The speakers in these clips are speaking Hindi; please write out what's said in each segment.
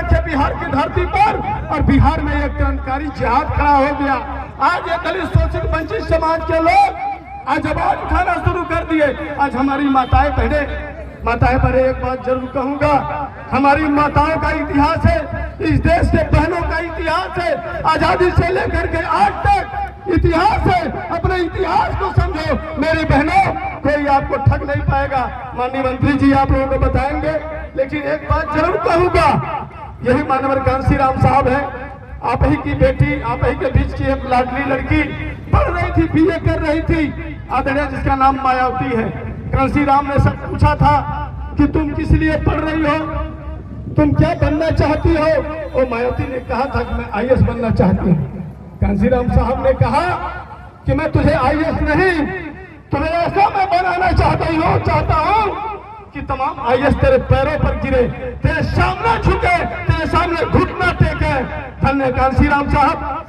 थे बिहार की धरती पर और बिहार में एक क्रांतिकारी जिहाद खड़ा हो गया। आज ये दलित शोषित वंचित समाज के लोग आज आवाज उठाना शुरू कर दिए। आज हमारी माताएं पर एक बात जरूर कहूंगा, हमारी माताओं का इतिहास है, इस देश के बहनों का इतिहास है, आजादी से लेकर के आज तक इतिहास है। अपने इतिहास को समझो मेरी बहनों, कोई आपको ठग नहीं पाएगा। माननीय मंत्री जी आप लोगों को बताएंगे, लेकिन एक बात जरूर कहूंगा, यही माननीय कांशीराम साहब है, आप ही की बेटी, आप ही के बीच की एक लाडली लड़की पढ़ रही थी, बीए कर रही थी, आदरणीय जिसका नाम मायावती है। कांशीराम ने सब पूछा था कि तुम किस लिए पढ़ रही हो, तुम क्या बनना चाहती हो? और मायावती ने कहा था कि मैं आईएएस बनना चाहती हूँ। कांशीराम साहब ने कहा कि मैं तुझे आईएएस नहीं, तुम्हें ऐसा मैं बनाना चाहता हूँ कि तमाम आईएएस तेरे पैरों पर गिरे, तेरे सामने झुके, तेरे सामने घुटना टेके। धन्य कांशीराम साहब।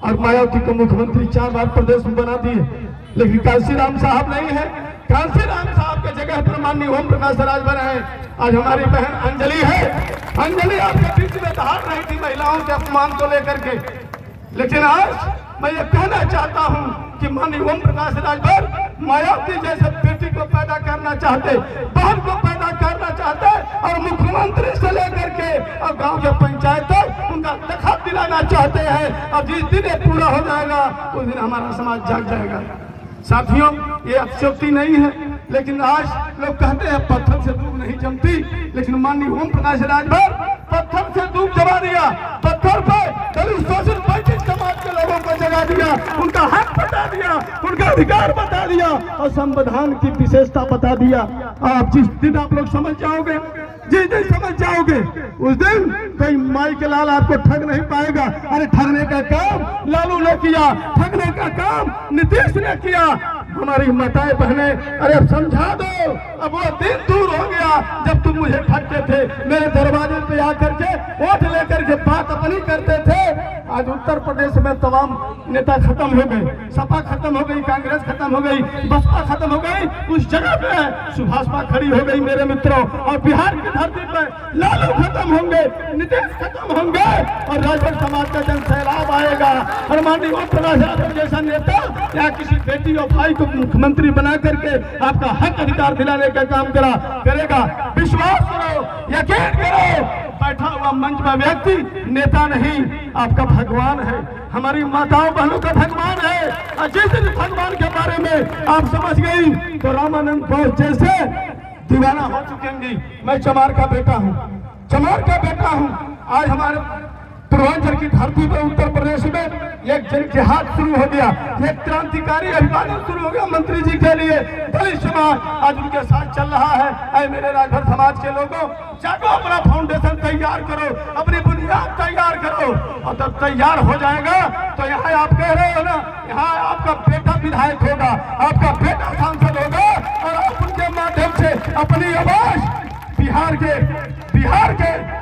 और मायावती को मुख्यमंत्री 4 बार प्रदेश में बना दिए, लेकिन कांशीराम साहब नहीं है। कांशीराम साहब के जगह पर माननीय ओम प्रकाश राजभर है। आज हमारी बहन अंजलि है, अंजलि आपके बीच में दहाड़ रही थी महिलाओं के अपमान को लेकर के, लेकिन आज मैं ये कहना चाहता हूँ कि माननीय ओम प्रकाश राजभर मायावती जैसे बेटी को पैदा करना चाहते, बहन को पैदा करना चाहते और मुख्यमंत्री से लेकर के और गांव के पंचायत तक उनका दखल दिलाना चाहते हैं। और जिस दिन ये पूरा हो जाएगा उस दिन हमारा समाज जाग जाएगा। साथियों, ये अतिशयोक्ति नहीं है, लेकिन आज लोग कहते हैं पत्थर से दूध नहीं जमती, लेकिन माननीय ओम प्रकाश राजभर पत्थर से दूध जमा दिया, पत्थर पर दलित शोषित वंचित समाज के लोगों को जगा दिया, उनका हक बता दिया, उनका अधिकार बता दिया और संविधान की विशेषता बता दिया। आप जिस दिन आप लोग समझ जाओगे, जिस दिन समझ जाओगे, उस दिन कोई माई के लाल आपको ठग नहीं पाएगा। अरे ठगने का काम लालू ने किया, ठगने का काम नीतीश ने किया। हमारी माताएं बहनें, अरे अब समझा दो, अब वो दिन दूर हो गया जब तुम मुझे ठगते थे, मेरे दरवाजे पे आकर के वोट लेकर के बात अपनी करते थे। आज उत्तर प्रदेश में तमाम नेता खत्म हो गए, सपा खत्म हो गई, कांग्रेस खत्म हो गई, बसपा खत्म हो गई, उस जगह पे सुभाषपा खड़ी हो गई मेरे मित्रों। और बिहार की धरती पर लालू खत्म होंगे, नीतीश खत्म होंगे और राजभर समाज का जन सैलाब आएगा। और माननीय ओम प्रकाश यादव जैसा नेता या किसी बेटी और भाई को मुख्यमंत्री बना करके आपका हक अधिकार दिलाने का काम करेगा। विश्वास करो, यकीन करो, बैठा हुआ मंच में व्यक्ति नेता नहीं, आपका भगवान है, हमारी माताओं बहनों का भगवान है। और जिस दिन भगवान के बारे में आप समझ गई तो रामानंद बोस जैसे दीवाना हो चुकेंगी। मैं चमार का बेटा हूँ, चमार का बेटा हूँ। आज हमारे पूर्वांचल की धरती पर उत्तर प्रदेश में एक जिहाद शुरू हो गया, एक क्रांतिकारी अभियान शुरू हो गया मंत्री जी के लिए। दलित समाज आज उनके साथ चल रहा है। ऐ मेरे राजभर समाज के लोगों, जागो, अपना फाउंडेशन तैयार करो, अपनी बुनियाद तैयार करो और जब तैयार हो जाएगा तो यहाँ आप कह रहे हो ना, यहाँ आपका बेटा विधायक होगा, आपका बेटा सांसद होगा और आप उनके माध्यम से अपनी आवाज बिहार के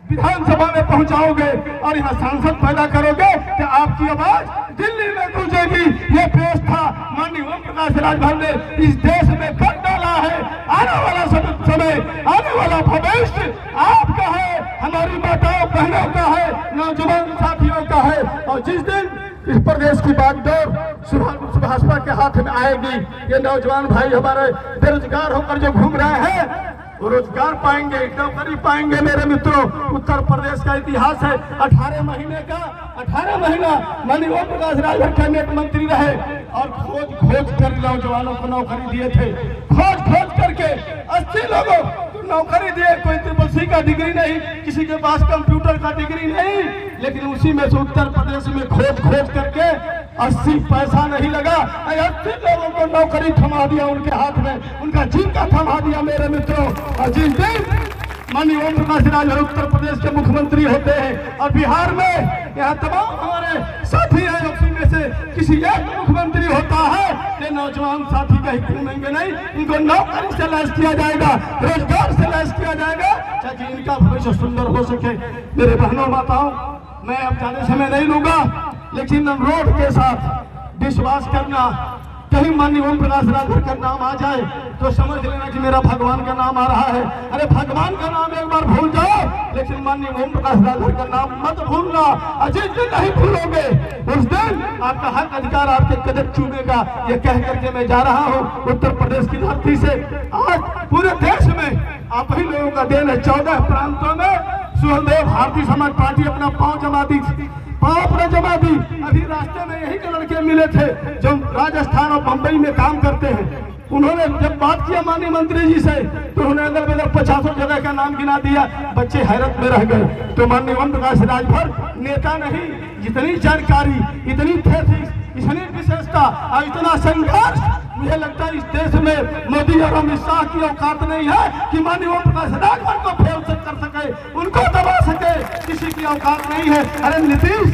विधानसभा में पहुंचाओगे और यहाँ सांसद पैदा करोगे कि आपकी आवाज दिल्ली में गूंजेगी। ये व्यवस्था माननीय ओम प्रकाश राजभर ने इस देश में कर डाला है। आने वाला समय, आने वाला भविष्य आपका है, हमारी माताओं बहनों का है, नौजवान साथियों का है। और जिस दिन इस प्रदेश की बागडोर सुभाषपा के हाथ में आएगी, ये नौजवान भाई हमारे बेरोजगार होकर जो घूम रहे हैं वो रोजगार पाएंगे, नौकरी पाएंगे। मेरे मित्रों, उत्तर प्रदेश का इतिहास है 18 महीना माननीय ओम प्रकाश राजभर कैबिनेट मंत्री रहे और खोज कर नौजवानों को नौकरी दिए थे। खोज करके 80 लोगों को नौकरी दिए। कोई ट्रिपल का डिग्री नहीं, किसी के पास कंप्यूटर का डिग्री नहीं, लेकिन उसी में से उत्तर प्रदेश में खोज करके 80 पैसा नहीं लगा, 80 लोगों को नौकरी थमा दिया उनके हाथ में, उनका जीविका थमा दिया मेरे मित्रों। और जिस दिन माननीय ओम प्रकाश राजभर उत्तर प्रदेश के मुख्यमंत्री होते हैं और बिहार में यहाँ तमाम हमारे साथी हैं, उसी में से किसी एक मुख्यमंत्री होता है, ये नौजवान साथी कहीं घूमेंगे नहीं, इनको नौकरी से लैस किया जाएगा, रोजगार से लैस किया जाएगा ताकि इनका भविष्य सुंदर हो सके। मेरे बहनों माताओं, मैं अब ज्यादा समय नहीं लूंगा, लेकिन अनुरोध के साथ विश्वास करना, कहीं माननीय ओम प्रकाश राजभर का नाम आ जाए तो समझ लेना कि मेरा भगवान का नाम आ रहा है। अरे भगवान का नाम एक बार भूल जाओ, लेकिन माननीय ओम प्रकाश राजभर का नाम मत भूलना। जिस दिन नहीं भूलोगे उस दिन आपका हक अधिकार आपके कदम चूमेगा। ये कह करके मैं जा रहा हूँ उत्तर प्रदेश की धरती से। आज पूरे देश में आप ही लोगों का देन है। 14 प्रांतों में सुहलदेव भारतीय समाज पार्टी अपना पांव जमा दी, पांव अपना जमा दी। अभी रास्ते में यही के लड़के मिले थे जो राजस्थान और बंबई में काम करते हैं। उन्होंने जब बात किया माननीय मंत्री जी से तो उन्होंने अगल बगल 50 जगह का नाम गिना दिया। बच्चे हैरत में रह गए। तो माननीय ओम प्रकाश राजभर नेता नहीं, जितनी जानकारी, इतनी थेसिस, इतनी विशेषता और इतना संघर्ष, मुझे लगता है इस देश में मोदी और अमित शाह की औकात नहीं है कि माननीय ओम प्रकाश राजभर को फेल कर सके, उनको दबा सके। किसी की औकात नहीं है। अरे नीतीश